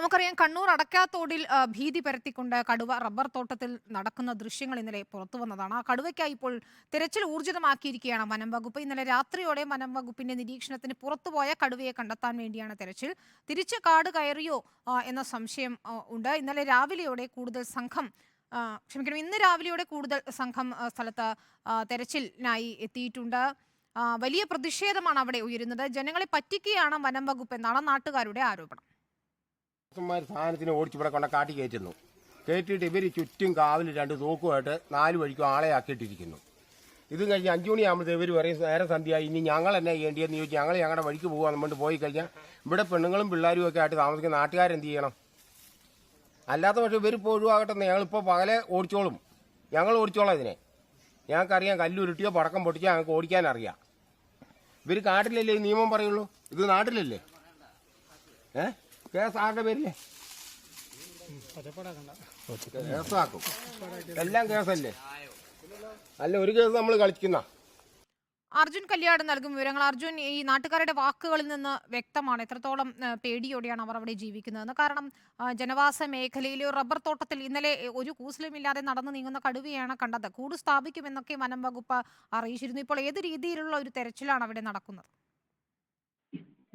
നമുക്കറിയാം കണ്ണൂർ അടക്കാത്തോടിൽ ഭീതി പരത്തിക്കൊണ്ട് കടുവ റബ്ബർ തോട്ടത്തിൽ നടക്കുന്ന ദൃശ്യങ്ങൾ ഇന്നലെ പുറത്തു വന്നതാണ്. ആ കടുവയ്ക്കായി ഇപ്പോൾ തിരച്ചിൽ ഊർജിതമാക്കിയിരിക്കുകയാണ് വനം വകുപ്പ്. ഇന്നലെ രാത്രിയോടെ വനം വകുപ്പിന്റെ നിരീക്ഷണത്തിന് പുറത്തുപോയ കടുവയെ കണ്ടെത്താൻ വേണ്ടിയാണ് തെരച്ചിൽ. തിരിച്ച് കാട് കയറിയോ എന്ന സംശയം ഉണ്ട്. ഇന്നലെ രാവിലെയോടെ കൂടുതൽ സംഘം ഇന്ന് രാവിലെയോടെ കൂടുതൽ സംഘം സ്ഥലത്ത് തെരച്ചിലിനായി എത്തിയിട്ടുണ്ട്. വലിയ പ്രതിഷേധമാണ് അവിടെ ഉയരുന്നത്. ജനങ്ങളെ പറ്റിക്കുകയാണ് വനം വകുപ്പ് എന്നാണ് നാട്ടുകാരുടെ ആരോപണം. സാധനത്തിന് ഓടിച്ച് ഇവിടെ കൊണ്ട കാട്ടി കയറ്റുന്നു. കയറ്റിയിട്ട് ഇവർ ചുറ്റും കാവിൽ 2 തോക്കുമായിട്ട് 4 വഴിക്കും ആളെ ആക്കിയിട്ടിരിക്കുന്നു. ഇത് കഴിഞ്ഞ് 5 മണിയാകുമ്പോഴത്തെ ഇവർ പറയും നേരം സന്ധ്യയായി, ഇനി ഞങ്ങൾ എന്നാ ചെയ്യേണ്ടിയെന്ന് ചോദിച്ചാൽ ഞങ്ങൾ ഞങ്ങളുടെ വഴിക്ക് പോകാൻ വേണ്ടി പോയി കഴിഞ്ഞാൽ ഇവിടെ പെണ്ണുങ്ങളും പിള്ളേരും ഒക്കെ ആയിട്ട് താമസിക്കുന്ന നാട്ടുകാരെന്ത് ചെയ്യണം? അല്ലാത്ത പക്ഷേ ഇവരിപ്പോൾ ഒഴിവാകട്ടെ, ഞങ്ങളിപ്പോൾ പകലെ ഓടിച്ചോളും, ഞങ്ങൾ ഓടിച്ചോളാം. ഇതിനെ ഞങ്ങൾക്കറിയാം, കല്ലുരുട്ടിയോ പടക്കം പൊട്ടിച്ചോ ഞങ്ങൾക്ക് ഓടിക്കാനറിയാം. ഇവർ കാട്ടിലല്ലേ ഈ നിയമം പറയുള്ളൂ, ഇത് നാട്ടിലല്ലേ? കേസ് ആരുടെ പേരില്ലേ? കേസാക്കും, എല്ലാം കേസല്ലേ? അല്ല, ഒരു കേസ് നമ്മൾ കളിക്കുന്ന. അർജുൻ കല്യാട് നൽകും വിവരങ്ങൾ. അർജുൻ, ഈ നാട്ടുകാരുടെ വാക്കുകളിൽ നിന്ന് വ്യക്തമാണ് എത്രത്തോളം പേടിയോടെയാണ് അവർ അവിടെ ജീവിക്കുന്നതെന്ന്. കാരണം ജനവാസ മേഖലയിലെ റബ്ബർ തോട്ടത്തിൽ ഇന്നലെ ഒരു കൂസലുമില്ലാതെ നടന്നു നീങ്ങുന്ന കടുവയാണ് കണ്ടത്. കൂട് സ്ഥാപിക്കുമെന്നൊക്കെ വനം വകുപ്പ് അറിയിച്ചിരുന്നു. ഇപ്പോൾ ഏത് രീതിയിലുള്ള ഒരു തെരച്ചിലാണ് അവിടെ നടക്കുന്നത്?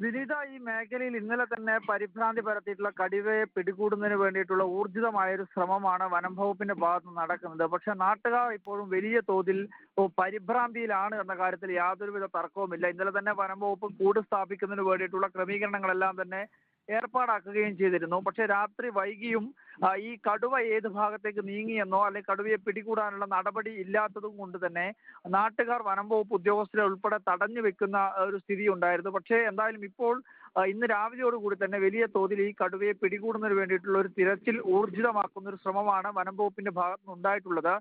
വിനീത, ഈ മേഖലയിൽ ഇന്നലെ തന്നെ പരിഭ്രാന്തി പരത്തിയിട്ടുള്ള കടുവയെ പിടികൂടുന്നതിന് വേണ്ടിയിട്ടുള്ള ഊർജിതമായ ഒരു ശ്രമമാണ് വനം വകുപ്പിന്റെ ഭാഗത്ത് നടക്കുന്നത്. പക്ഷെ നാട്ടുകാർ ഇപ്പോഴും വലിയ തോതിൽ പരിഭ്രാന്തിയിലാണ് എന്ന കാര്യത്തിൽ യാതൊരുവിധ തർക്കവുമില്ല. ഇന്നലെ തന്നെ വനം വകുപ്പ് കൂട് സ്ഥാപിക്കുന്നതിന് വേണ്ടിയിട്ടുള്ള ക്രമീകരണങ്ങളെല്ലാം തന്നെ ഏർപ്പാടാക്കുകയും ചെയ്തിരുന്നു. പക്ഷെ രാത്രി വൈകിയും ഈ കടുവ ഏത് ഭാഗത്തേക്ക് നീങ്ങിയെന്നോ അല്ലെങ്കിൽ കടുവയെ പിടികൂടാനുള്ള നടപടി ഇല്ലാത്തതും കൊണ്ട് തന്നെ നാട്ടുകാർ വനം വകുപ്പ് ഉദ്യോഗസ്ഥരെ ഉൾപ്പെടെ തടഞ്ഞു വെക്കുന്ന ഒരു സ്ഥിതി ഉണ്ടായിരുന്നു. പക്ഷേ എന്തായാലും ഇപ്പോൾ ഇന്ന് രാവിലെയോടുകൂടി തന്നെ വലിയ തോതിൽ ഈ കടുവയെ പിടികൂടുന്നതിന് വേണ്ടിയിട്ടുള്ള ഒരു തിരച്ചിൽ ഊർജിതമാക്കുന്ന ഒരു ശ്രമമാണ് വനം വകുപ്പിന്റെ ഭാഗത്തുനിന്ന് ഉണ്ടായിട്ടുള്ളത്.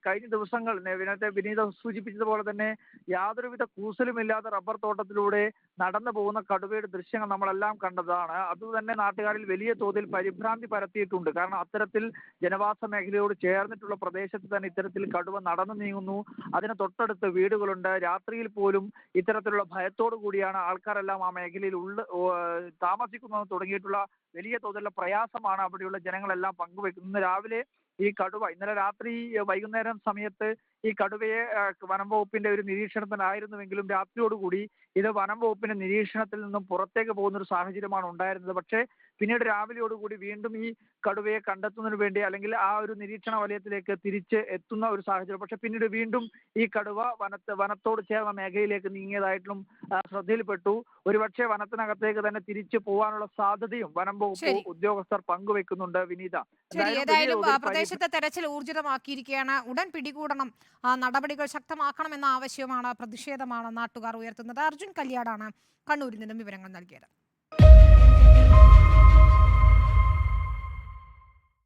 കഴിഞ്ഞ ദിവസങ്ങൾ വിനീത സൂചിപ്പിച്ചതുപോലെ തന്നെ യാതൊരുവിധ കൂസലുമില്ലാതെ റബ്ബർ തോട്ടത്തിലൂടെ നടന്നു പോകുന്ന കടുവയുടെ ദൃശ്യങ്ങൾ നമ്മളെല്ലാം കണ്ടതാണ്. അതുതന്നെ നാട്ടുകാരിൽ വലിയ തോതിൽ പരിഭ്രാന്തി പരത്തിയിട്ടുണ്ട്. കാരണം അത്തരത്തിൽ ജനവാസ മേഖലയോട് ചേർന്നിട്ടുള്ള പ്രദേശത്ത് തന്നെ ഇത്തരത്തിൽ കടുവ നടന്നു നീങ്ങുന്നു. അതിന് തൊട്ടടുത്ത് വീടുകളുണ്ട്. രാത്രിയിൽ പോലും ഇത്തരത്തിലുള്ള ഭയത്തോടു കൂടിയാണ് ആൾക്കാരെല്ലാം ആ മേഖലയിൽ താമസിക്കുന്നത് തുടങ്ങിയിട്ടുള്ള വലിയ തോതിലുള്ള പ്രയാസമാണ് അവിടെയുള്ള ജനങ്ങളെല്ലാം പങ്കുവെക്കുന്നത്. രാവിലെ ഈ കടുവ ഇന്നലെ രാത്രി വൈകുന്നേരം സമയത്ത് ഈ കടുവയെ വനം വകുപ്പിന്റെ ഒരു നിരീക്ഷണത്തിനായിരുന്നുവെങ്കിലും രാത്രിയോടുകൂടി ഇത് വനം വകുപ്പിന്റെ നിരീക്ഷണത്തിൽ നിന്നും പുറത്തേക്ക് പോകുന്ന ഒരു സാഹചര്യമാണ് ഉണ്ടായിരുന്നത്. പക്ഷേ പിന്നീട് രാവിലെയോടുകൂടി വീണ്ടും ഈ കടുവയെ കണ്ടെത്തുന്നതിന് വേണ്ടി അല്ലെങ്കിൽ ആ ഒരു നിരീക്ഷണ വലയത്തിലേക്ക് തിരിച്ച് എത്തുന്ന ഒരു സാഹചര്യം. പക്ഷെ പിന്നീട് വീണ്ടും ഈ കടുവ വനത്തോട് ചേർന്ന മേഖലയിലേക്ക് നീങ്ങിയതായിട്ടും ശ്രദ്ധയിൽപ്പെട്ടു. ഒരുപക്ഷെ വനത്തിനകത്തേക്ക് തന്നെ തിരിച്ചു പോകാനുള്ള സാധ്യതയും വനം വകുപ്പ് ഉദ്യോഗസ്ഥർ പങ്കുവെക്കുന്നുണ്ട്. വിനീത, ഏതായാലും പ്രദേശത്തെ തെരച്ചിൽ ഊർജിതമാക്കിയിരിക്കുകയാണ്. ഉടൻ പിടികൂടണം, നടപടികൾ ശക്തമാക്കണമെന്ന ആവശ്യമാണ്, പ്രതിഷേധമാണ് നാട്ടുകാർ ഉയർത്തുന്നത്. അർജുൻ കല്യാടാണ് കണ്ണൂരിൽ നിന്നും വിവരങ്ങൾ നൽകിയത്.